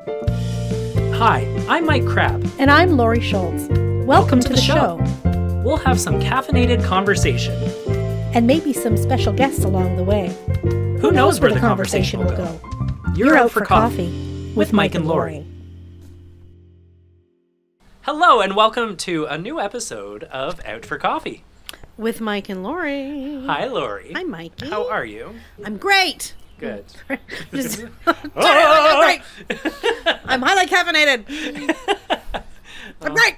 Hi, I'm Mike Crabb. And I'm Laurie Schultz. Welcome to the show. We'll have some caffeinated conversation. And maybe some special guests along the way. Who knows where the conversation will go? You're out for coffee with Mike and Laurie. Hello, and welcome to a new episode of Out for Coffee. With Mike and Laurie. Hi, Laurie. Hi, Mikey. How are you? I'm great. Good. I'm great. I'm highly caffeinated. I'm great.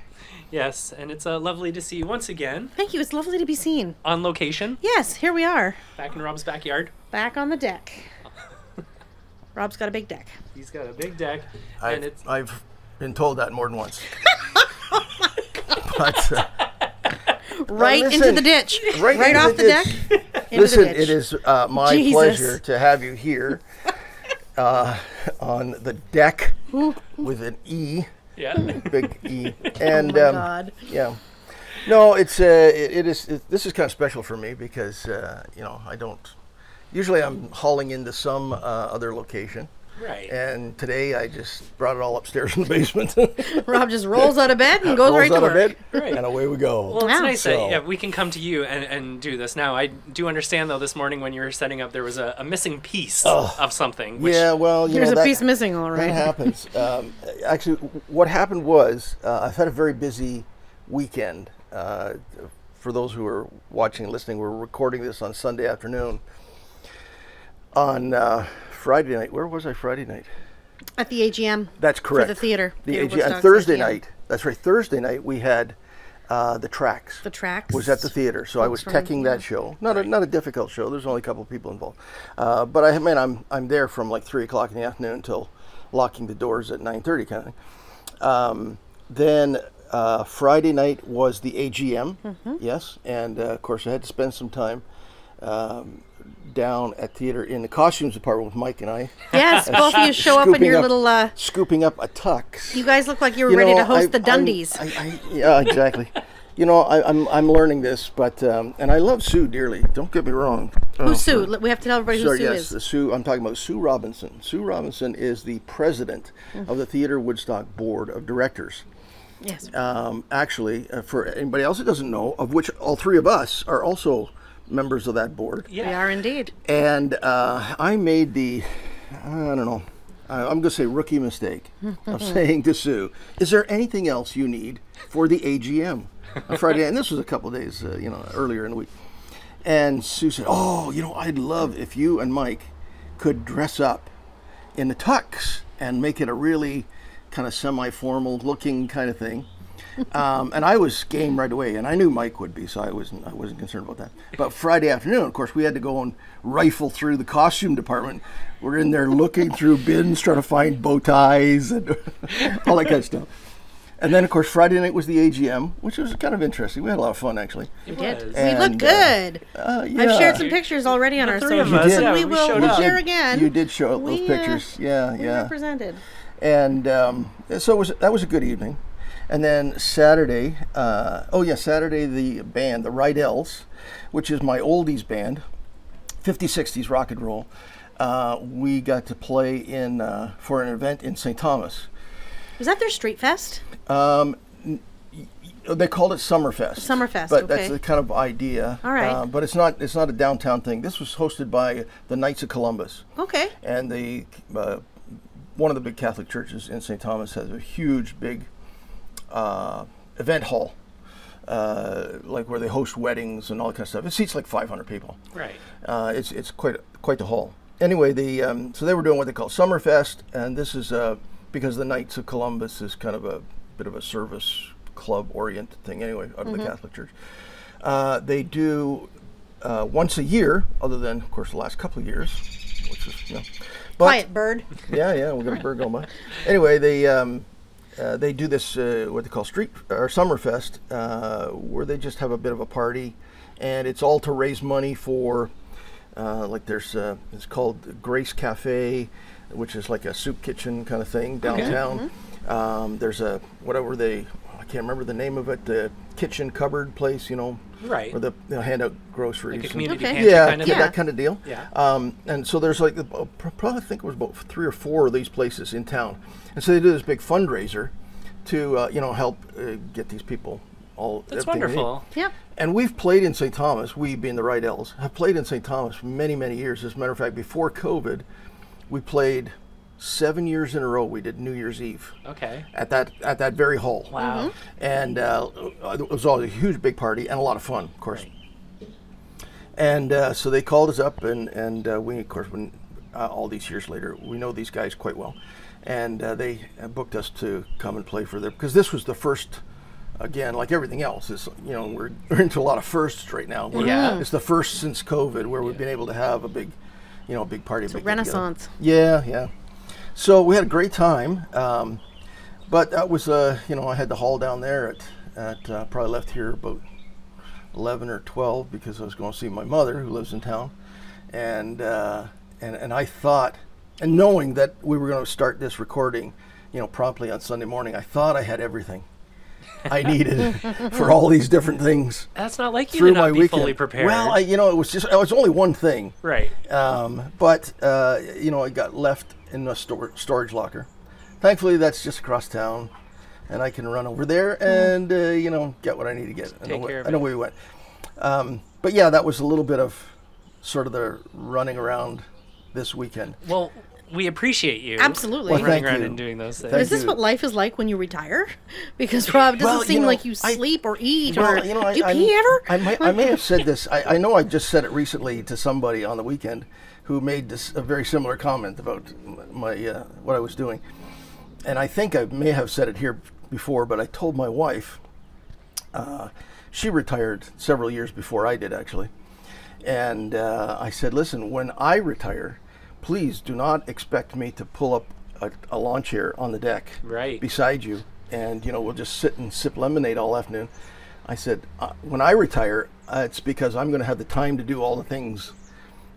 Yes, and it's lovely to see you once again. Thank you. It's lovely to be seen. On location. Yes, here we are. Back in Rob's backyard. Back on the deck. Rob's got a big deck. He's got a big deck. I've been told that more than once. Oh my God. But, right into the ditch. Right off the deck. Listen, it is my Jesus. pleasure to have you here on the deck with an E. Yeah. Big E. And, oh my God. Yeah. No, this is kind of special for me because, I don't, usually I'm hauling into some other location. Right. And today I just brought it all upstairs in the basement. Rob just rolls out of bed and goes right to work. Bed, right. And away we go. Well, it's Wow. nice that we can come to you and do this now. I do understand, though, this morning when you were setting up, there was a missing piece of something. Which Yeah, well, There's a piece missing, all right. That happens. Actually, what happened was I've had a very busy weekend. For those who are watching and listening, we're recording this on Sunday afternoon. On Friday night, where was I Friday night? At the AGM. That's correct. For the theater. The Theater AGM. Woodstock's And Thursday AGM. night, that's right, Thursday night we had the Tracks. The Tracks. Was at the theater, so I was from- teching that show. Not a difficult show. There's only a couple of people involved, but I'm there from like 3 o'clock in the afternoon until locking the doors at 9:30 kind of thing. Then Friday night was the AGM, yes, and of course I had to spend some time down at theater in the costumes department with Mike and I. Yes, both of you show up in your little... scooping up a tux. You guys look like you were ready to host the Dundies. Yeah, exactly. I'm learning this, but and I love Sue dearly. Don't get me wrong. Who's Sue? We have to tell everybody who Sue yes, is. Sue. I'm talking about Sue Robinson. Sue Robinson is the president of the Theater Woodstock Board of Directors. Yes. Actually, for anybody else that doesn't know, of which all three of us are also members of that board. Yeah. We are indeed. And I made I'm going to say rookie mistake of saying to Sue, is there anything else you need for the AGM on Friday? And this was a couple of days, earlier in the week. And Sue said, I'd love if you and Mike could dress up in the tux and make it a really kind of semi-formal looking kind of thing. And I was game right away, and I knew Mike would be, so I wasn't concerned about that. But Friday afternoon, of course, we had to go and rifle through the costume department. We're in there looking through bins, trying to find bow ties and all that kind of stuff. And then, of course, Friday night was the AGM, which was kind of interesting. We had a lot of fun, actually. It did. We look good. Yeah. I've shared some pictures already on our three of social. us, did. yeah, we we will showed up. share again. You did show those pictures. We Yeah. represented. And so that was a good evening. And then Saturday, Saturday the band, the Rydell's, which is my oldies band, 50s, 60s rock and roll, we got to play for an event in St. Thomas. Was that their street fest? They called it Summerfest. Summerfest, but okay. that's the kind of idea. All right. But it's not a downtown thing. This was hosted by the Knights of Columbus. Okay. And one of the big Catholic churches in St. Thomas has a huge, big event hall, like where they host weddings and all that kind of stuff. It seats like 500 people. Right. It's quite the hall. Anyway, so they were doing what they call Summerfest, and this is because the Knights of Columbus is kind of a bit of a service club oriented thing anyway out of the Catholic Church. They do once a year, other than of course the last couple of years, which is but, Quiet bird. Yeah, we got a bird going by. Anyway, they do this what they call street or Summerfest, where they just have a bit of a party, and it's all to raise money for there's it's called Grace Cafe, which is like a soup kitchen kind of thing downtown. There's a I can't remember the name of it, the kitchen cupboard place, Right. where the hand out groceries. Like a community Okay. pantry Yeah, kind of yeah, thing? that kind of deal. Yeah. And so there's like, probably I think it was about 3 or 4 of these places in town. And so they did this big fundraiser to, help get these people all. That's everything they need. wonderful. Yeah. And we've played in St. Thomas, we being the Rydell's, have played in St. Thomas for many, many years. As a matter of fact, before COVID, we played 7 years in a row. We did New Year's Eve Okay. at that very hall. Wow. And it was always a huge, big party and a lot of fun, of course. And so they called us up, and we, of course, all these years later, we know these guys quite well. And they booked us to come and play for them, because this was the first, again, like everything else, is, we're into a lot of firsts right now. Yeah. It's the first since COVID where we've been able to have a big, big party. It's a big renaissance. get-together. Yeah. So we had a great time. But that was, I had the hall down there at probably left here about 11 or 12 because I was going to see my mother who lives in town. And I thought, and knowing that we were going to start this recording, promptly on Sunday morning, I thought I had everything I needed for all these different things. That's not like you through to my not be weekend. fully prepared. Well, it was only one thing. Right. But it got left in a storage locker. Thankfully, that's just across town, and I can run over there and get what I need to get. I know where we went. But yeah, that was a little bit of sort of the running around this weekend. Well, we appreciate you. Absolutely. Well, running thank around you. and doing those things. Thank Is this you. what life is like when you retire? Because Rob, it doesn't seem like you sleep or eat or do you pee ever? I may have said this. I know I just said it recently to somebody on the weekend who made a very similar comment about my what I was doing. And I think I may have said it here before, but I told my wife, she retired several years before I did, actually. And I said, listen, when I retire, please do not expect me to pull up a lawn chair on the deck beside you and, we'll just sit and sip lemonade all afternoon. I said, when I retire, it's because I'm going to have the time to do all the things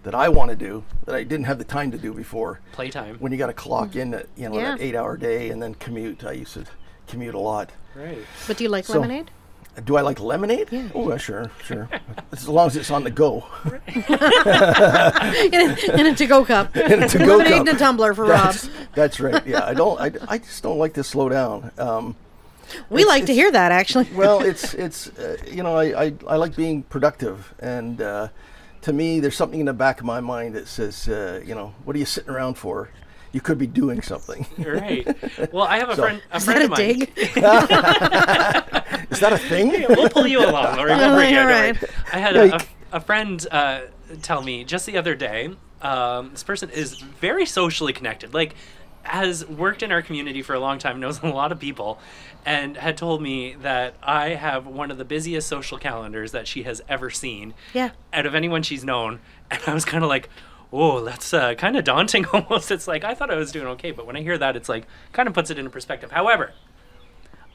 that I want to do that I didn't have the time to do before. Playtime. When you got to clock in that, that 8-hour day and then commute. I used to commute a lot. Right. But do you like lemonade? Do I like lemonade? Yeah. Oh, sure. As long as it's on the go. in a to-go cup. In a to-go Lemonade cup. in a tumbler for Rob. That's right. Yeah, I just don't like to slow down. We like to hear that, actually. Well, it's I like being productive, and to me, there's something in the back of my mind that says, what are you sitting around for? You could be doing something. Right. Well, I have a friend Is that of a mine. dig? Is that a thing? Yeah, we'll pull you along, Laurie. We'll bring you. All Don't right. worry. I had a friend tell me just the other day, this person is very socially connected, like has worked in our community for a long time, knows a lot of people, and had told me that I have one of the busiest social calendars that she has ever seen out of anyone she's known. And I was kind of like, oh, that's kind of daunting almost. It's like, I thought I was doing okay, but when I hear that, it's like, kind of puts it into perspective. However,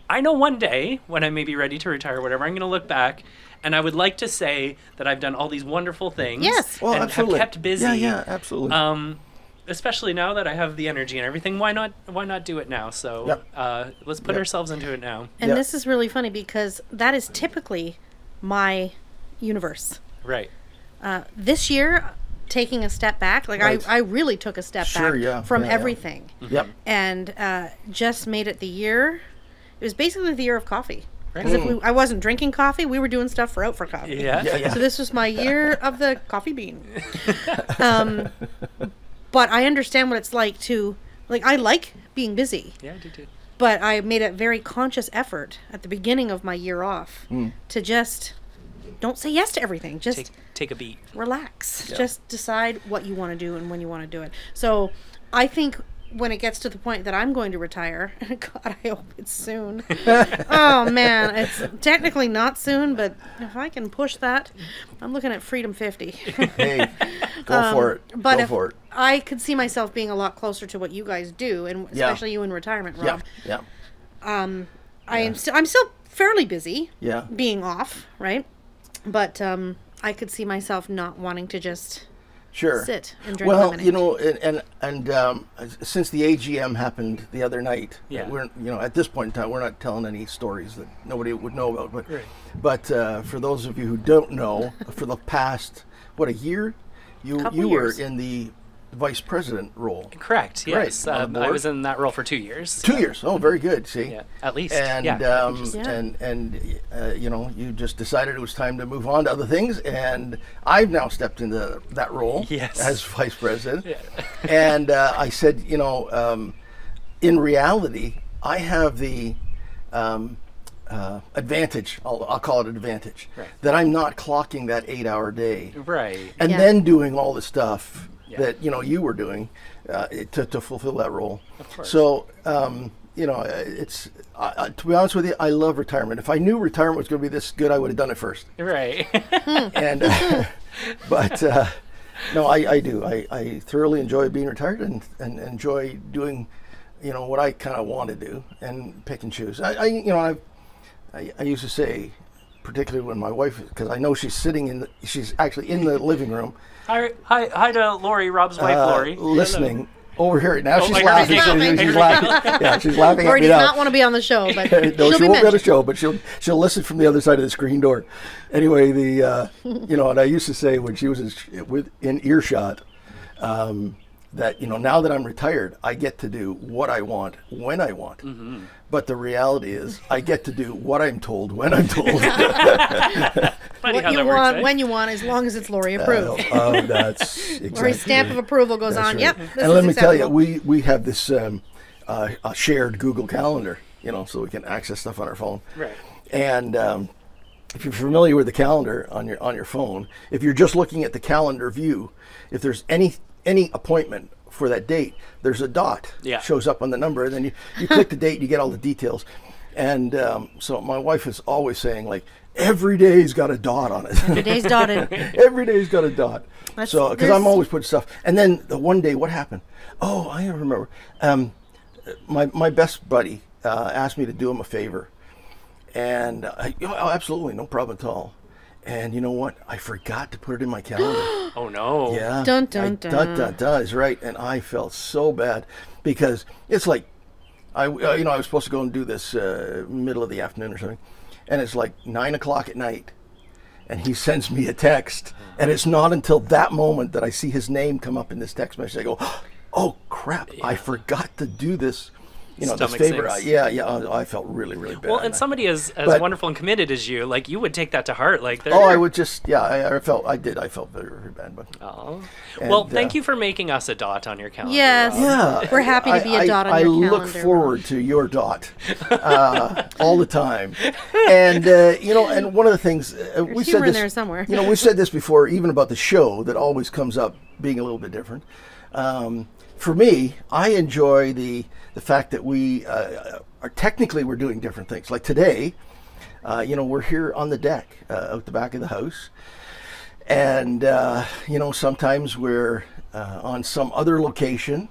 I know one day when I may be ready to retire or whatever, I'm going to look back and I would like to say that I've done all these wonderful things Well, and absolutely. have kept busy. Yeah, absolutely. Especially now that I have the energy and everything, why not do it now? So let's put ourselves into it now. And this is really funny because that is typically my universe. Right. This year, taking a step back, like I really took a step back from everything. Yep. And just made it the year. It was basically the year of coffee. Right. Because I wasn't drinking coffee, we were doing stuff for coffee. Yeah. So this was my year of the coffee bean. But I understand what it's like to, I like being busy. Yeah, I do too. But I made a very conscious effort at the beginning of my year off to just don't say yes to everything. Just take a beat. Relax. Yeah. Just decide what you want to do and when you want to do it. So I think when it gets to the point that I'm going to retire, God, I hope it's soon. Oh, man. It's technically not soon, but if I can push that, I'm looking at Freedom 50. Hey, go for it. But go for it. I could see myself being a lot closer to what you guys do, and especially you in retirement, Rob. Yeah. I'm still fairly busy Yeah. being off, right? But I could see myself not wanting to just Sure. sit and drink Well, lemonade. you know, and since the AGM happened the other night, Yeah. we're, you know, at this point in time, we're not telling any stories that nobody would know about. But, Right. but for those of you who don't know, for the past a year, you Couple were years. in the vice president role. Correct. Yes. Right, on the I board. was in that role for 2 years. 2 years. Oh, very good. See. Yeah. At least. And yeah. Yeah. and you know, you just decided it was time to move on to other things, and I've now stepped into that role Yes. as vice president. Yeah. And I said, you know, in reality, I have the advantage. I'll call it an advantage, Right. that I'm not clocking that 8-hour day Right. and Yeah. then doing all the stuff Yeah. that, you know, you were doing to fulfill that role. Of course. So, you know, it's to be honest with you, I love retirement. If I knew retirement was going to be this good, I would have done it first. Right. And but no, I do. I thoroughly enjoy being retired and enjoy doing, you know, what I kind of want to do and pick and choose. You know, I used to say, particularly when my wife, because I know she's actually in the living room. Hi to Laurie, Rob's wife, Laurie. Listening over here now. Oh, She's I heard laughing. you giggle. She's laughing. Yeah, she's laughing Lori at me does now. not want to be on the show, but No, she'll she be won't be on the mentioned. show, but she'll listen from the other side of the screen door. Anyway, you know, and I used to say when she was in earshot, that, you know, now that I'm retired, I get to do what I want when I want. Mm-hmm. But the reality is, I get to do what I'm told when I'm told. Funny What how you that want, works, eh? when you want, as long as it's Lori approved. That's exactly. Lori's stamp of approval goes That's on. right. Yep. This And is let me tell you, acceptable. we have this a shared Google Calendar, you know, so we can access stuff on our phone. Right. And if you're familiar with the calendar on your phone, if you're just looking at the calendar view, if there's any appointment for that date, there's a dot shows up on the number, and then you click the date, you get all the details. And so my wife is always saying, like, every day's got a dot on it. Every day's dotted. Every day's got a dot. So, because I'm there's- always putting stuff. And then the one day, what happened? Oh, I remember. My best buddy asked me to do him a favor. And oh, absolutely, no problem at all. And you know what? I forgot to put it in my calendar. Oh no. Yeah. Dun, dun, dun. Is right. And I felt so bad because it's like, I was supposed to go and do this middle of the afternoon or something. And it's like 9 o'clock at night. And he sends me a text. And it's not until that moment that I see his name come up in this text message. I go, oh crap, I forgot to do this. You know, this Stomach favor. sinks. Yeah. I felt really, really bad. Well, and somebody as But- wonderful and committed as you, like, you would take that to heart. Like, Oh, I would just, I felt very, very bad. But Oh. And, Well, thank you for making us a dot on your calendar. Yes. Rob. yeah, We're happy to be a dot on I your look calendar, forward to your dot all the time, and you know, and one of the things we said humor in this, there somewhere. you know, we've said this before, even about the show that always comes up being a little bit different. For me, I enjoy the fact that we are technically we're doing different things. Like today, you know, we're here on the deck out the back of the house. And, you know, sometimes we're on some other location.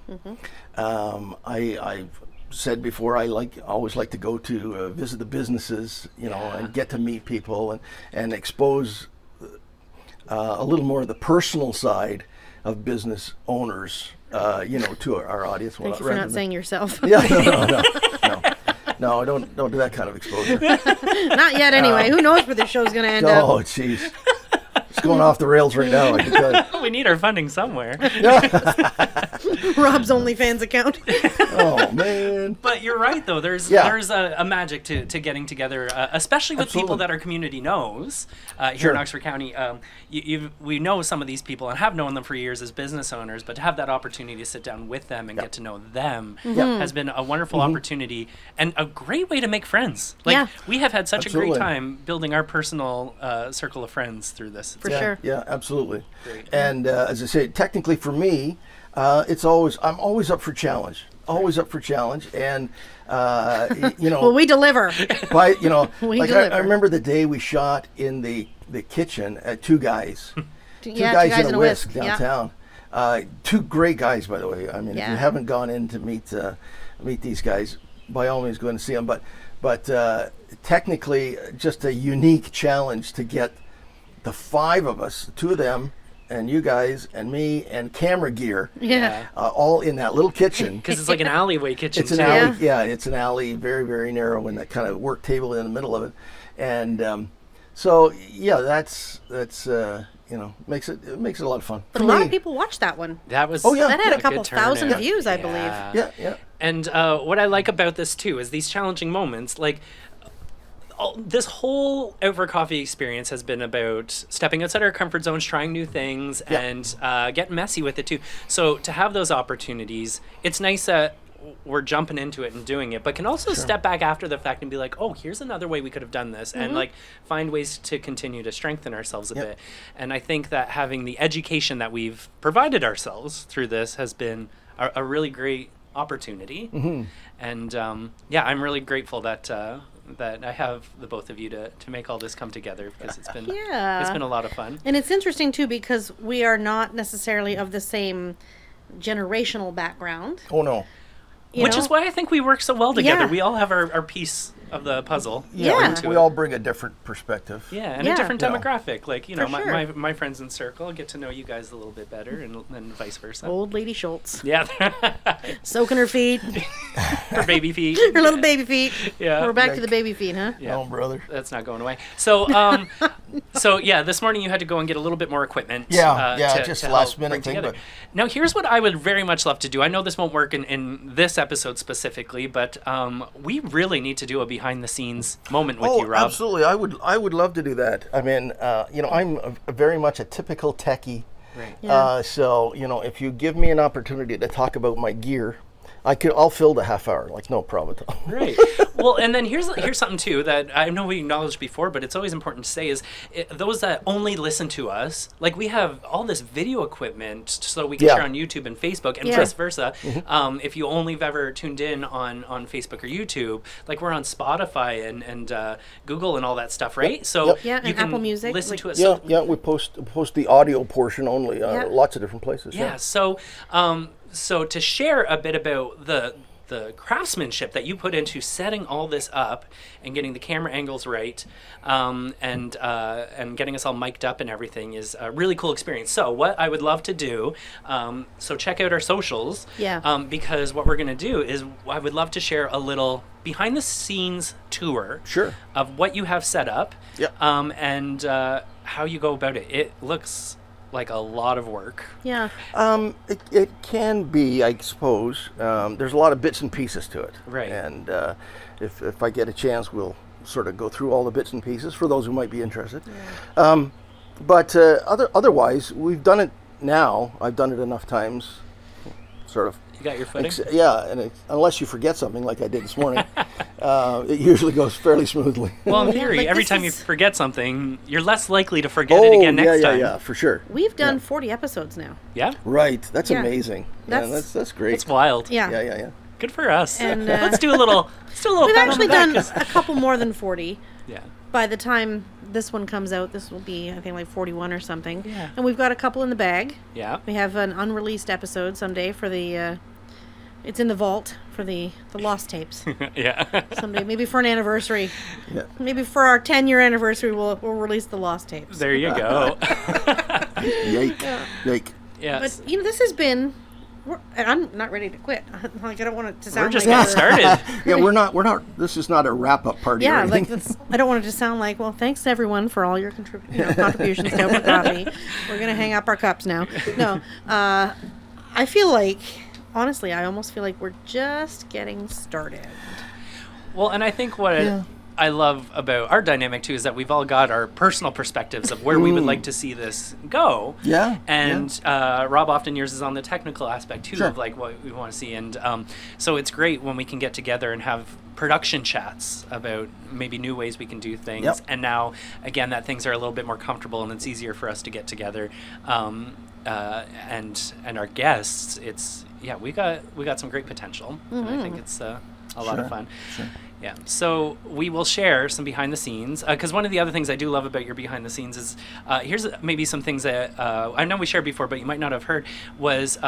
I've said before, I always like to go to visit the businesses, you know, and get to meet people and expose a little more of the personal side of business owners, you know, to our audience. Thank you for not saying yourself. Yeah, no, don't do that kind of exposure. Not yet, anyway. Who knows where the show's going to end Oh, up? jeez. It's going off the rails right now, I can tell you. We need our funding somewhere. Rob's OnlyFans account. Oh, man. But you're right, though. There's a magic to getting together, especially with people that our community knows here in Oxford County. We know some of these people and have known them for years as business owners, but to have that opportunity to sit down with them and get to know them has been a wonderful opportunity and a great way to make friends. Like, we have had such a great time building our personal circle of friends through this. For sure. Yeah, absolutely. Great. And as I say, technically for me, I'm always up for challenge. Always up for challenge, and you know. Well, we deliver. By, you know, We like deliver. I remember the day we shot in the kitchen at Two Guys Two in a whisk Yeah. downtown. Two great guys, by the way. I mean, if you haven't gone in to meet these guys, by all means, go in and see them. But technically, just a unique challenge to get the five of us, two of them and you guys and me and camera gear, Yeah. all in that little kitchen. Because it's like an alleyway kitchen. It's an too. alley. Yeah, it's an alley, very, very narrow, and that kind of work table in the middle of it. And so, yeah, that's makes it a lot of fun. But a lot of people watched that one. That was Oh, yeah. That had a good couple thousand turnout. views, I believe. Yeah. And what I like about this too is these challenging moments, like this whole Out for Coffee experience has been about stepping outside our comfort zones, trying new things, and getting messy with it too. So to have those opportunities, it's nice that we're jumping into it and doing it, but can also step back after the fact and be like, oh, here's another way we could have done this, and like find ways to continue to strengthen ourselves a bit. And I think that having the education that we've provided ourselves through this has been a really great opportunity. And I'm really grateful that that I have the both of you to make all this come together, because it's been a lot of fun. And it's interesting too, because we are not necessarily of the same generational background. Oh no. Which is why I think we work so well together. Yeah. We all have our piece of the puzzle. Yeah. We all bring a different perspective. Yeah, and Yeah. a different Yeah. demographic. Like, For sure. my friends in circle get to know you guys a little bit better, and vice versa. Old Lady Schultz. Yeah. Soaking her feet. For baby feet. Her little baby feet. Yeah. We're back to the baby feet, huh? Yeah. Oh, brother. That's not going away. So, this morning you had to go and get a little bit more equipment. Just to last help minute bring thing. together. But Now, here's what I would very much love to do. I know this won't work in this episode specifically, but we really need to do a behind the scenes moment with you, Rob. Absolutely. I would love to do that. I mean, I'm very much a typical techie. Right. Yeah. So, if you give me an opportunity to talk about my gear, I'll fill the half hour, like no problem at all. Right. Well, and then here's something too that I know we acknowledged before, but it's always important to say is those that only listen to us, like we have all this video equipment so we can share on YouTube and Facebook, and vice versa. If you only have ever tuned in on Facebook or YouTube, like we're on Spotify and Google and all that stuff, right? So Yeah, and you can Apple Music, listen like- to it. We post the audio portion only, lots of different places. Yeah. So to share a bit about the craftsmanship that you put into setting all this up and getting the camera angles right, and getting us all mic'd up and everything is a really cool experience. So what I would love to do, so check out our socials, because what we're gonna do is I would love to share a little behind the scenes tour of what you have set up, and how you go about it. It looks like a lot of work. Yeah. It can be, I suppose. There's a lot of bits and pieces to it. Right. And if I get a chance, we'll sort of go through all the bits and pieces for those who might be interested. But otherwise, we've done it now. I've done it enough times, sort of. You got your footing? And unless you forget something like I did this morning, it usually goes fairly smoothly. Well, in theory, like every this time you is- forget something, you're less likely to forget it again next time. Yeah, for sure. We've done 40 episodes now. Yeah? Right, that's Yeah. amazing. That's great. It's wild. Yeah. Yeah. Good for us. And, let's do a little We've pat on actually the back, done 'cause- a couple more than 40. Yeah. By the time this one comes out, this will be, I think, like 41 or something. Yeah. And we've got a couple in the bag. Yeah. We have an unreleased episode someday for the, it's in the vault for the lost tapes. Yeah. Someday, maybe for an anniversary. Yeah. Maybe for our 10-year anniversary, we'll release the lost tapes. There you go. Yike. Yes. But, this has been... and I'm not ready to quit. Like, I don't want it to sound We're just like getting started. Yeah, we're not. This is not a wrap-up party. Yeah, or like anything. I don't want it to sound like, well, thanks everyone for all your contributions to Out for Coffee. We're gonna hang up our cups now. No, I feel like, honestly, I almost feel like we're just getting started. Well, and I think what I love about our dynamic too is that we've all got our personal perspectives of where we would like to see this go. Yeah. And Rob often yours is on the technical aspect too of like what we want to see, and so it's great when we can get together and have production chats about maybe new ways we can do things. Yep. And now again that things are a little bit more comfortable and it's easier for us to get together. And our guests, we got some great potential. And I think it's a lot of fun. Sure. Yeah, so we will share some behind the scenes, because one of the other things I do love about your behind the scenes is, here's maybe some things that I know we shared before, but you might not have heard, was,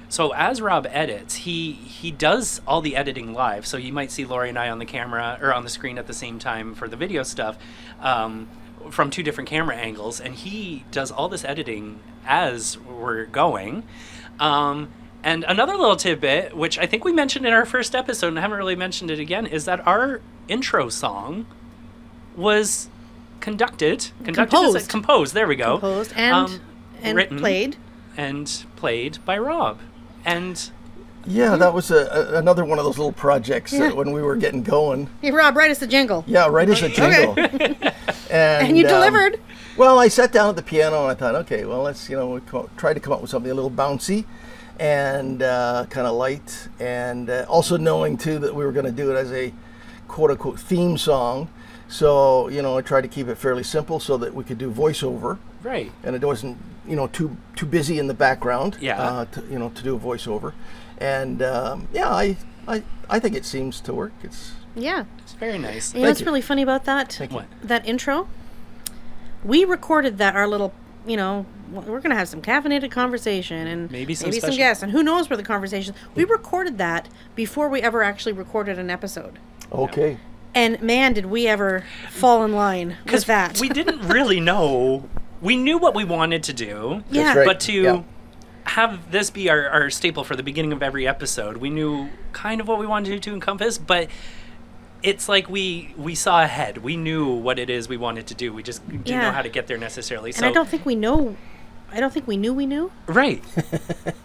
so as Rob edits, he does all the editing live, so you might see Laurie and I on the camera, or on the screen at the same time for the video stuff, from 2 different camera angles, and he does all this editing as we're going. And another little tidbit, which I think we mentioned in our first episode and haven't really mentioned it again, is that our intro song was composed. There we go. Composed and written played. And played by Rob. And Yeah, that was another one of those little projects when we were getting going. Hey, Rob, write us a jingle. Yeah, write us a jingle. And you delivered. Well, I sat down at the piano and I thought, okay, well, let's try to come up with something a little bouncy and kind of light, and also knowing too that we were going to do it as a quote unquote theme song. So I tried to keep it fairly simple so that we could do voiceover. Right. And it wasn't too busy in the background. Yeah. To do a voiceover, and I think it seems to work. It's very nice. You know what's really funny about that? What? That intro? We recorded that, our little, we're going to have some caffeinated conversation and maybe some guests, and who knows where the conversation. We recorded that before we ever actually recorded an episode. Okay. And man, did we ever fall in line with that. We didn't really know. We knew what we wanted to do. Yeah. That's right. But to have this be our staple for the beginning of every episode, we knew kind of what we wanted to encompass, but it's like we saw ahead. We knew what it is we wanted to do. We just didn't know how to get there necessarily. And I don't think we knew. We knew. Right.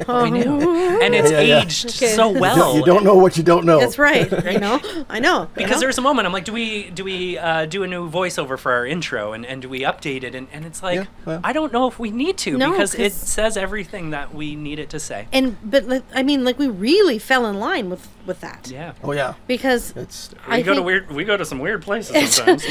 We knew. And it's aged so well. You don't know what you don't know. That's right. I know. Because there was a moment I'm like, do we do a new voiceover for our intro, and do we update it? And it's like, I don't know if we need to, because it says everything that we need it to say. But we really fell in line with that. Yeah. Oh yeah. Because we go to some weird places sometimes.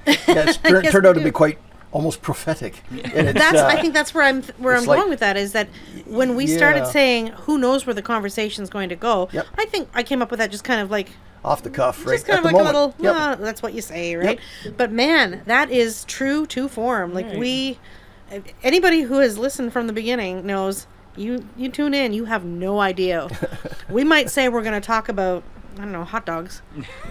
It's turned out to be quite almost prophetic. And I think that's where I'm going like, with that, is that when we started saying who knows where the conversation's going to go, I think I came up with that just kind of like off the cuff, right? Just kind of like a little, that's what you say, right? Yep. But man, that is true to form. Like anybody who has listened from the beginning knows you tune in, you have no idea. We might say we're going to talk about, I don't know, hot dogs,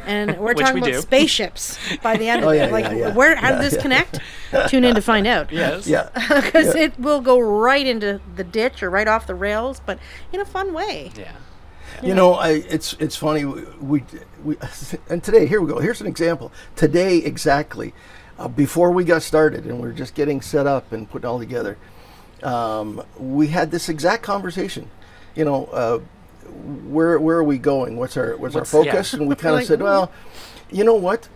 and we're talking about spaceships by the end of it. How did this connect? Tune in to find out. Yes. Yeah. Because it will go right into the ditch or right off the rails, but in a fun way. Yeah. It's funny. We and today, here we go. Here's an example. Today, exactly, before we got started, and we're just getting set up and put it all together, we had this exact conversation. Where are we going? What's our focus? And we kind of said, well, you know what?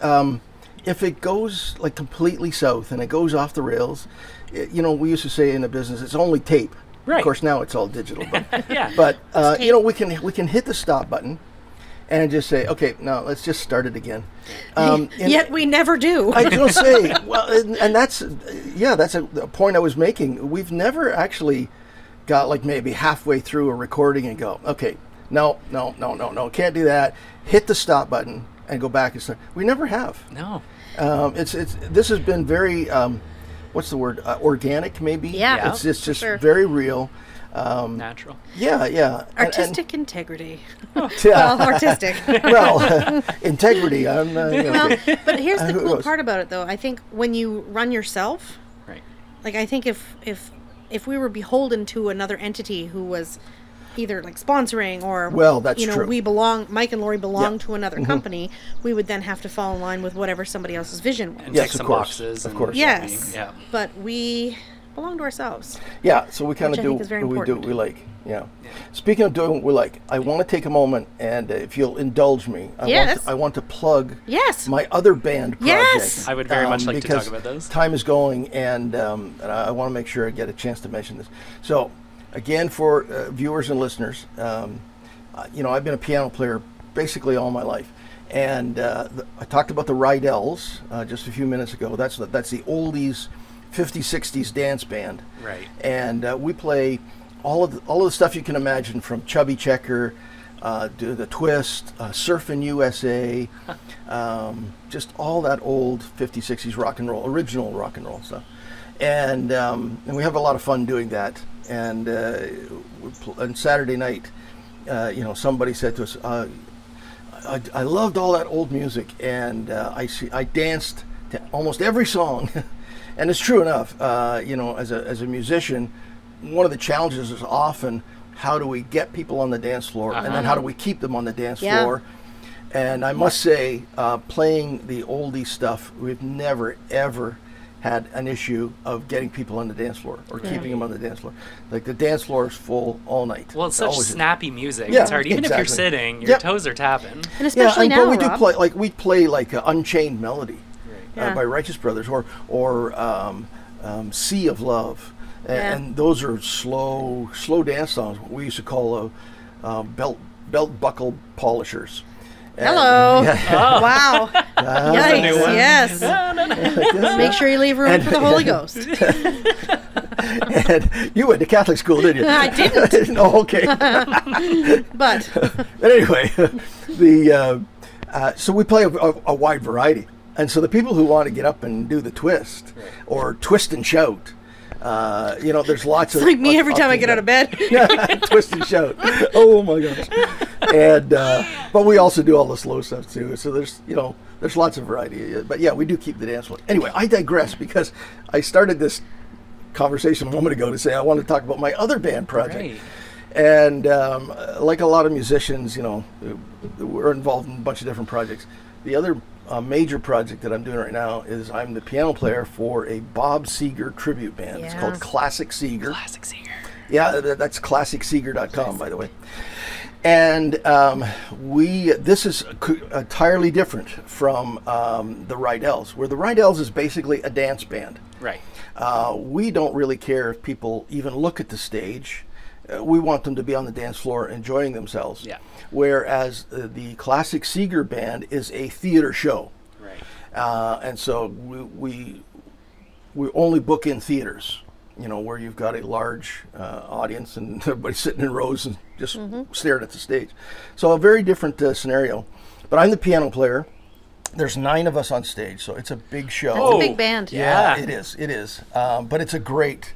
If it goes like completely south and it goes off the rails, we used to say in the business, it's only tape. Right. Of course, now it's all digital. But, but we can hit the stop button and just say, okay, now let's just start it again. Yet we never do. I was going to say, well, and that's a point I was making. We've never actually got like maybe halfway through a recording and go, okay, no, can't do that. Hit the stop button and go back and start. We never have. No. This has been very, what's the word? Organic, maybe. Yeah. It's just very real. Natural. Yeah. Artistic integrity. Well, artistic. Well, integrity. But here's the cool part about it, though. I think when you run yourself, right? Like, I think if we were beholden to another entity who was either like sponsoring or that's true. Mike and Laurie belong to another company, we would then have to fall in line with whatever somebody else's vision was. And tick some boxes. Of course. Yes. Yeah. But we belong to ourselves. Yeah, so we kind of do what we like. Yeah. Speaking of doing what we like, I want to take a moment, and if you'll indulge me, I want to plug my other band project. Yes. I would very much like to talk about those. Time is going, and I want to make sure I get a chance to mention this. So, again, for viewers and listeners, I've been a piano player basically all my life. And I talked about the Rydells just a few minutes ago. That's the Oldies 50s, 60s dance band. Right. And we play all of the stuff you can imagine, from Chubby Checker, to the Twist, Surfin' USA, just all that old 50s, 60s rock and roll, original rock and roll stuff. And we have a lot of fun doing that. And on Saturday night, somebody said to us, I loved all that old music, and I danced to almost every song. And it's true enough. You know, as a musician, one of the challenges is often how do we get people on the dance floor, and then how do we keep them on the dance floor. And I must say, playing the oldie stuff, we've never ever had an issue of getting people on the dance floor or keeping them on the dance floor. Like the dance floor is full all night. Well, it's such snappy music. Yeah, it's hard. Even if you're sitting, your toes are tapping. And especially now, but we do Rob. play we play like Unchained Melody by Righteous Brothers, or Sea of Love, and those are slow dance songs. We used to call belt buckle polishers. Hello. Yeah. Wow. Yikes. Yes. Make sure you leave room for the Holy Ghost. And you went to Catholic school, didn't you? I didn't. Oh, okay. But anyway, so we play a wide variety. And so the people who want to get up and do the twist or twist and shout, you know, there's lots of... It's like me every time I get out of bed. Twist and shout. Oh my gosh. And but we also do all the slow stuff too. So there's, you know, there's lots of variety. But yeah, we do keep the dance floor. Anyway, I digress because I started this conversation a moment ago to say I want to talk about my other band project. And like a lot of musicians, you know, we're involved in a bunch of different projects. The other major project that I'm doing right now is I'm the piano player for a Bob Seeger tribute band. It's called Classic Seeger. Classic Seeger. Yeah, that's classicseeger.com, by the way. And this is entirely different from the Rydells, where the Rydells is basically a dance band. Right. We don't really care if people even look at the stage. We want them to be on the dance floor enjoying themselves. Yeah. Whereas the Classic Seeger band is a theater show. Right. And so we only book in theaters, you know, where you've got a large audience and everybody's sitting in rows and just staring at the stage. So a very different scenario. But I'm the piano player. There's 9 of us on stage, so it's a big show. That's a big band. Yeah, it is. It is. But it's a great...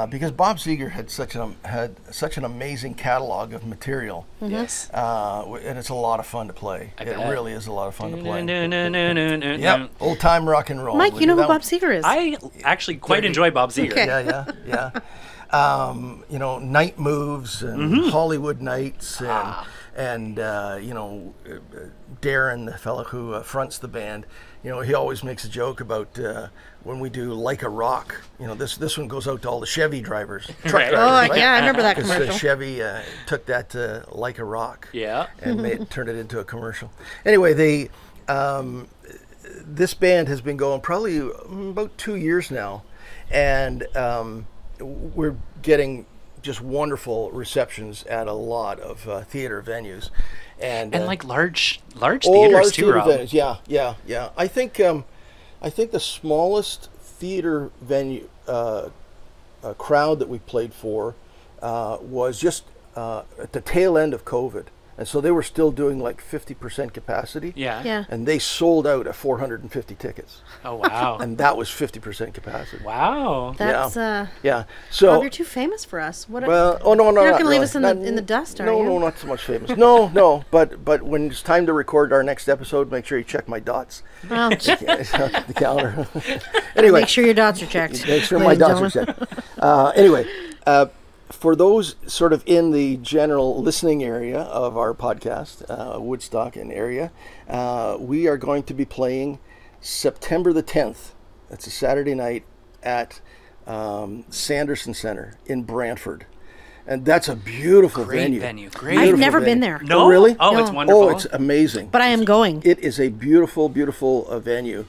because Bob Seeger had such an amazing catalog of material. Yes. And it's a lot of fun to play. It really is a lot of fun to play. Yep. Old time rock and roll. Mike, you know who Bob Seeger is? I actually quite enjoy Bob Seeger. Okay. Yeah. You know, Night Moves and Hollywood Nights and you know, Darren, the fellow who fronts the band, you know, he always makes a joke about when we do Like a Rock. You know, this one goes out to all the Chevy drivers, truck drivers. Right? Yeah, I remember that commercial. Chevy took that to Like a Rock, and turned it into a commercial. Anyway, this band has been going probably about 2 years now, and we're getting just wonderful receptions at a lot of theater venues, and like large theaters too, Rob. Venues. Yeah. I think the smallest theater venue crowd that we played for was just at the tail end of COVID. And so they were still doing like 50% capacity. Yeah. And they sold out at 450 tickets. Oh, wow. And that was 50% capacity. Wow. That's yeah. So Rob, you're too famous for us. No, you're not going to leave us in the dust, are you? No, not so much famous. No. But when it's time to record our next episode, make sure you check my dots. Well, the calendar. Anyway, make sure your dots are checked. Make sure my dots are checked. Anyway, for those sort of in the general listening area of our podcast, Woodstock and area, we are going to be playing September the 10th. It's a Saturday night at Sanderson Center in Brantford. And that's a beautiful venue. Great I've never been there. No? Oh, really? Oh, no. it's wonderful. Oh, it's amazing. But I am going. It is a beautiful, beautiful venue.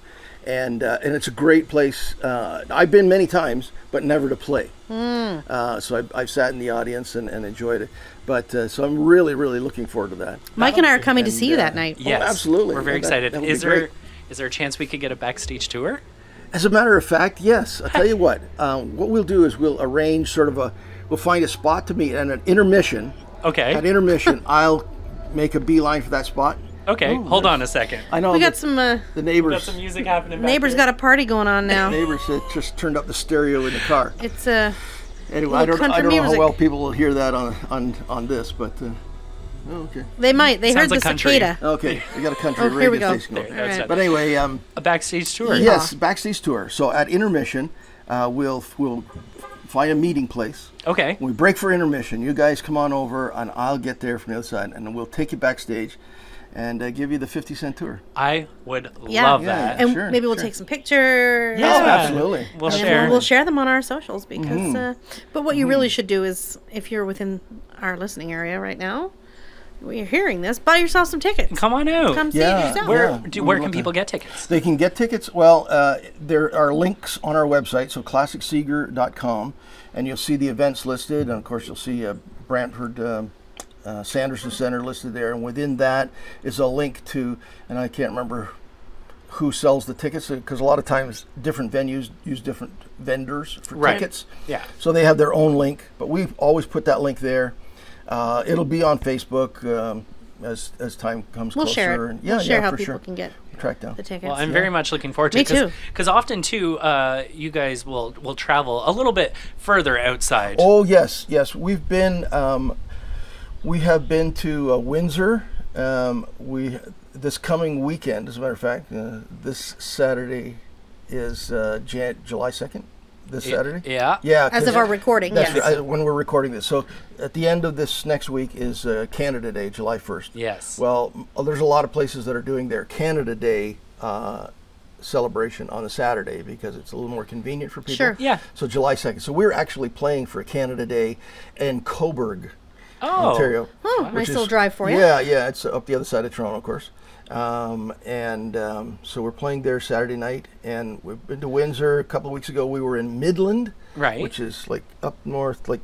And it's a great place. I've been many times, but never to play. So I've sat in the audience and enjoyed it. But so I'm really, really looking forward to that. Mike and I are coming to see you that night. Yes, absolutely. We're very excited. Is there a chance we could get a backstage tour? As a matter of fact, yes. I'll tell you what. What we'll do is we'll arrange we'll find a spot to meet and an intermission. Okay. At intermission, I'll make a beeline for that spot. Okay, hold on a second. I know We got some the neighbors. Got some music happening. neighbors got a party going on now. Neighbors just turned up the stereo in the car. It's Anyway, I don't know how well people will hear that on this, but Oh, okay. They might. They heard Sounds the like country. cicada. Okay, we got a country Oh, here we radio go. station going. There, that's Alright. it. But anyway, A backstage tour. yes, backstage tour. So at intermission, we'll find a meeting place. Okay. When we break for intermission, you guys come on over, and I'll get there from the other side, and we'll take you backstage and give you the 50-cent tour. I would Yeah. love Yeah, that. And Sure, maybe we'll sure. take some pictures. Yeah. Oh, absolutely. We'll And share. we'll share them on our socials because. But what you really should do is, if you're within our listening area right now, when you're hearing this, buy yourself some tickets. Come on out. Come see Yeah. it yourself. Where Yeah. where can people get tickets? They can get tickets. Well, there are links on our website, so classicseeger.com, and you'll see the events listed, and of course you'll see Brantford Sanderson Center listed there, and within that is a link to, and I can't remember who sells the tickets, because a lot of times different venues use different vendors for Right. tickets. Yeah. So they have their own link, but we've always put that link there. It'll be on Facebook as time comes We'll closer. share it. And We'll share how for people sure. can get Track down. the tickets. Well, I'm very much looking forward to Me it. too. Because often, too, you guys will travel a little bit further outside. Oh yes, yes. We have been to Windsor. This coming weekend, as a matter of fact, this Saturday is July 2nd. This Saturday. Yeah. Yeah. As 'cause of our recording, that's yes. right, when we're recording this. So at the end of this next week is Canada Day, July 1st. Yes. Well, there's a lot of places that are doing their Canada Day celebration on a Saturday because it's a little more convenient for people. Sure. Yeah. So July 2nd. So we're actually playing for Canada Day in Cobourg, Oh. Ontario. Oh, nice little drive for you. Yeah, yeah. It's up the other side of Toronto, of course. So we're playing there Saturday night, and we've been to Windsor. A couple of weeks ago, we were in Midland, Right. which is like up north, like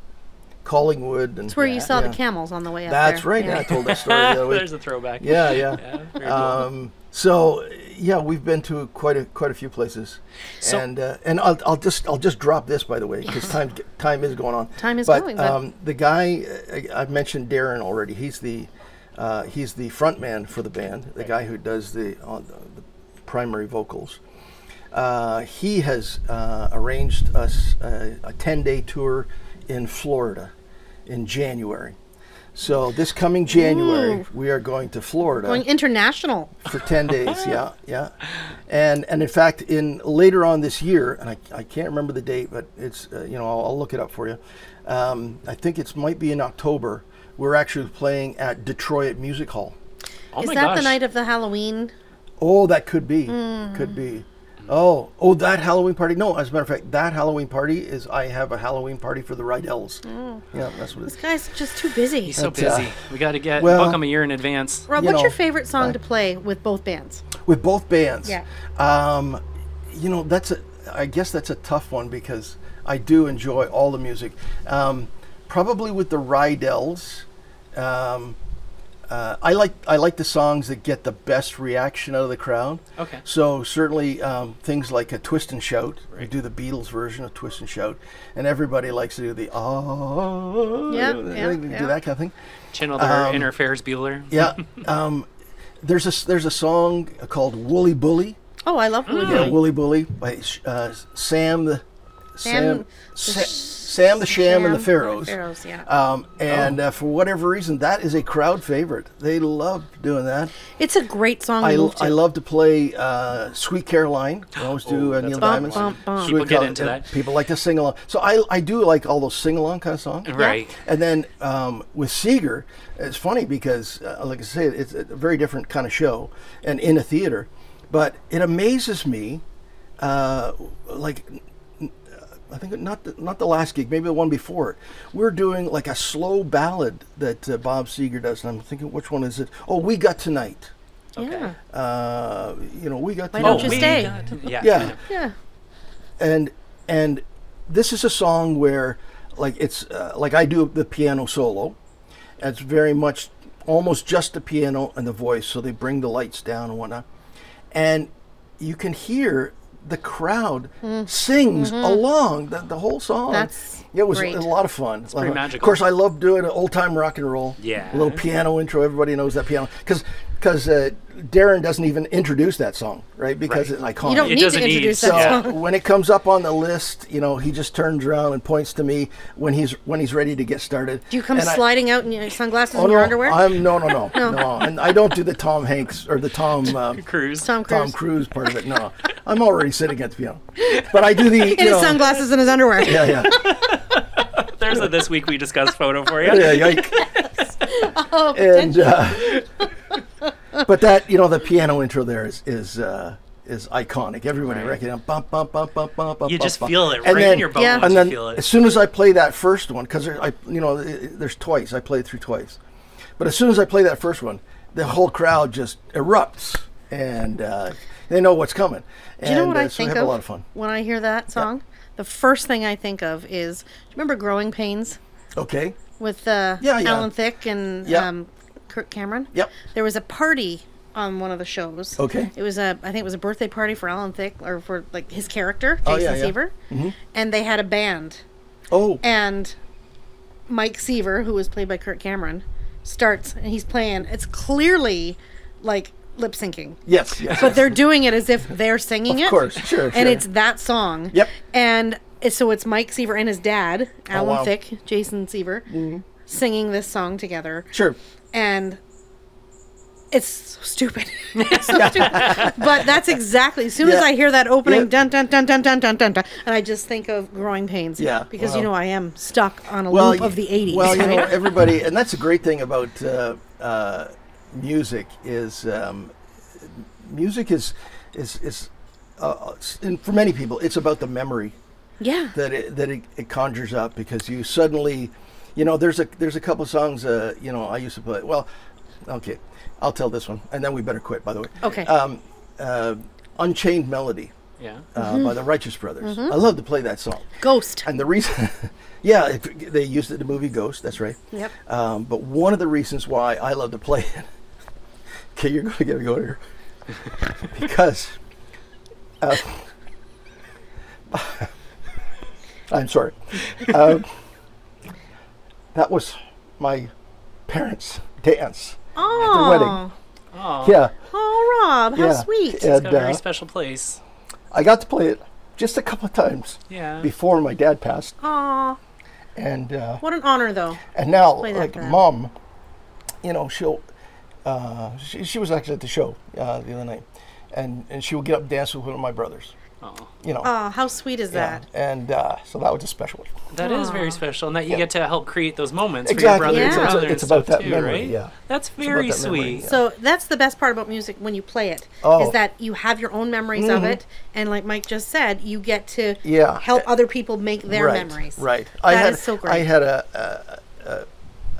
Collingwood. And It's where you saw yeah. the camels on the way up That's there. right. Yeah. I told that story the other week. There's a throwback. Yeah, yeah. Yeah, very cool. So yeah, we've been to quite a few places, So- and I'll just drop this, by the way, because time is going on. Time is but, going, but- the guy I've mentioned, Darren, already. He's the front man for the band, the guy who does the primary vocals. He has arranged us a 10-day tour in Florida in January. So this coming January, Ooh. we are going to Florida Going international. for 10 days. Yeah. And in fact, later on this year, and I can't remember the date, but it's I'll look it up for you. I think it might be in October. We're actually playing at Detroit Music Hall. Oh Is my that gosh. the night of the Halloween? Oh, that could be. Could be. Oh, that Halloween party. No, as a matter of fact, that Halloween party is I have a Halloween party for the Rydells. Yeah, that's what it This is. guy's just too busy. He's so That's, busy. We got to well- book him a year in advance. Rob, you what's know, your favorite song to play with both bands? With both bands. Yeah. I guess that's a tough one because I do enjoy all the music. Probably with the Rydells. I like the songs that get the best reaction out of the crowd. Okay. So certainly things like a Twist and Shout. We do the Beatles version of Twist and Shout, and everybody likes to do the Yeah, do yeah. that kind of thing. Channel their inner Ferris Bueller. Yeah. There's a song called Woolly Bully. Oh, I love Woolly Yeah, Bully. Woolly Bully by Sam the Sam Sham and the Pharaohs. Pharaohs, yeah. For whatever reason, that is a crowd favorite. They love doing that. It's a great song to I move to. love to play Sweet Caroline. I always do that's Neil a Diamond's. bump, bump. Sweet People get Caroline, into that. People like to sing along. So I do like all those sing along kind of songs. Right. And then with Seeger, it's funny because, like I say, it's a very different kind of show and in a theater. But it amazes me, I think not the last gig, maybe the one before it. We're doing like a slow ballad that Bob Seeger does, and I'm thinking, which one is it? Oh, We Got Tonight. Yeah. We got Why tonight. don't you stay? Yeah. Yeah. And this is a song where, like, it's like I do the piano solo. And it's very much almost just the piano and the voice, so they bring the lights down and whatnot. And you can hear the crowd sings along the whole song. It was great. a lot of fun. It's pretty magical. Of course, I love doing old time rock and roll. Yeah. A little piano intro. Everybody knows that piano because Darren doesn't even introduce that song, right? Because it's iconic. You don't It need to doesn't need- introduce So that song. when it comes up on the list, he just turns around and points to me when he's ready to get started. Do you come And sliding out in your sunglasses and no, your underwear? No, and I don't do the Tom Hanks or the Tom Cruise. Tom Tom Cruise. Cruise part of it. No, I'm already sitting at the piano, but I do the In his sunglasses and his underwear. Yeah. There's a This Week We Discussed photo for you. Yeah, yike. Oh, And but that the piano intro there is iconic. Everybody recognizes bump bump bump bump bump bump. You just bump. feel it And right then- in your bones. Yeah. And You then feel as it. soon as I play that first one, because there's twice. I play it through twice, but as soon as I play that first one, the whole crowd just erupts, and they know what's coming. Do you know what I so we think have of a lot of fun. when I hear that song? The first thing I think of is, do you remember Growing Pains Okay. with yeah. Alan Thicke and Yep. Kirk Cameron? Yep. There was a party on one of the shows. Okay. It was I think it was a birthday party for Alan Thicke, or for like his character, Oh, Jason yeah, yeah. Seeger. And they had a band. Oh. And Mike Seaver, who was played by Kirk Cameron, starts and he's playing. It's clearly like lip syncing. Yes. But they're doing it as if they're singing it. Of course, sure. And it's that song. Yep. And so it's Mike Seaver and his dad, Alan wow. Thicke, Jason Seaver, singing this song together. Sure. And it's so stupid. It's so stupid. But that's exactly, as soon as Yeah. I hear that opening, Yeah. dun, dun, dun, dun, dun, dun, dun, dun, and I just think of Growing Pains. Yeah, Because, wow. I am stuck on a loop of the 80s. Well, right? everybody, and that's a great thing about music is music is and for many people, it's about the memory Yeah. that it conjures up, because you suddenly, there's a couple songs, I used to play. Well, okay, I'll tell this one, and then we better quit. By the way, Okay. Unchained Melody Yeah. by the Righteous Brothers. I love to play that song, Ghost. and the reason, yeah, they used it in the movie Ghost. That's right. Yep. But one of the reasons why I love to play it, okay, you're going to get to go here, because I'm sorry. That was my parents' dance at the wedding. Oh, Yeah, Oh, Rob, how yeah. sweet. it's And got a very special place. I got to play it just a couple of times Yeah. before my dad passed, Aw, and what an honor, though. and now, Play that like for them. Mom, she'll she was actually at the show the other night, and she would get up and dance with one of my brothers. Oh. Oh, how sweet is Yeah, that? and so that was a special one. That is very special, and that you Yeah. get to help create those moments Exactly. for your brother Yeah. and sister It's and about stuff that too, memory, right? yeah. That's about very that memory, sweet. yeah. So that's the best part about music when you play it, Oh. is that you have your own memories of it, and like Mike just said, you get to Yeah. help other people make their right, memories. Right. That is so great. I had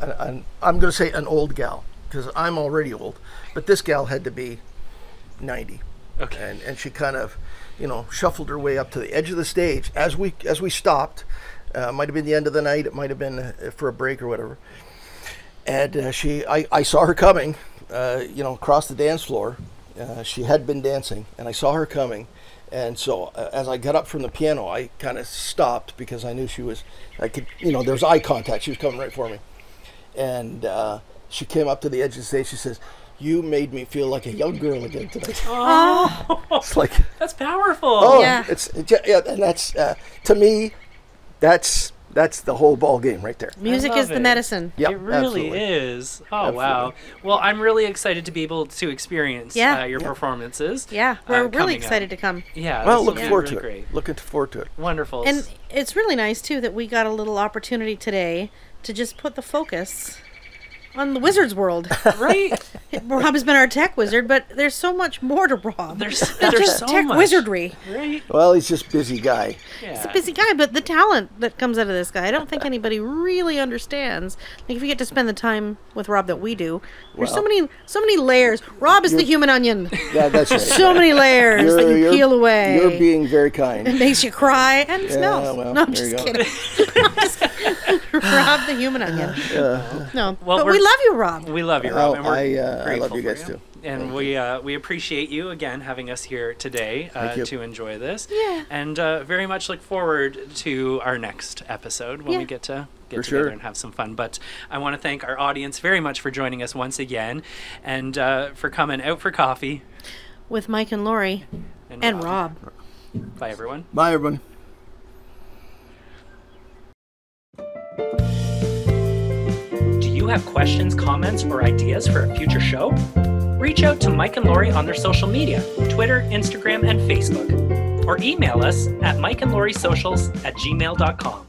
I'm going to say an old gal, because I'm already old, but this gal had to be 90. Okay. And she kind of, shuffled her way up to the edge of the stage as we stopped. Might have been the end of the night. It might have been for a break or whatever. And I saw her coming, across the dance floor. She had been dancing, and I saw her coming. And so as I got up from the piano, I kind of stopped, because I knew there was eye contact. She was coming right for me. And she came up to the edge of the stage. She says, "You made me feel like a young girl again tonight." Oh, It's like, that's powerful. oh, Yeah. and that's to me, that's the whole ball game right there. Music love is the it. medicine. Yep, It really absolutely. is. Oh, wow. Absolutely. Well, I'm really excited to be able to experience Yeah. your performances. Yeah, we're really coming up. excited to come. Yeah. Well, this will looking be forward really to it. great. Looking forward to it. Wonderful. And it's really nice, too, that we got a little opportunity today to just put the focus on the wizard's world. right? Rob has been our tech wizard, but there's so much more to Rob. There's than just so tech much. wizardry. Right? Well, he's just a busy guy. Yeah. He's a busy guy, but the talent that comes out of this guy, I don't think anybody really understands. Like, if you get to spend the time with Rob that we do, there's so many layers. Rob is the human onion. Yeah, that's right. So many layers that you peel away. You're being very kind. It makes you cry and Yeah, smell. well, No, I'm there just you go. kidding. I'm just kidding. Rob the human onion. No, Well, but we love you, Rob. We love you, Rob. And we're I love grateful you for guys too. And we appreciate you again having us here today you. to enjoy this. Yeah. And very much look forward to our next episode when we get to get together sure. and have some fun. But I want to thank our audience very much for joining us once again and for coming out for coffee. With Mike and Laurie and Rob. Bye, everyone. Bye, everyone. Do you have questions, comments, or ideas for a future show? Reach out to Mike and Laurie on their social media, Twitter, Instagram, and Facebook. Or email us at mikeandlauriesocials@gmail.com.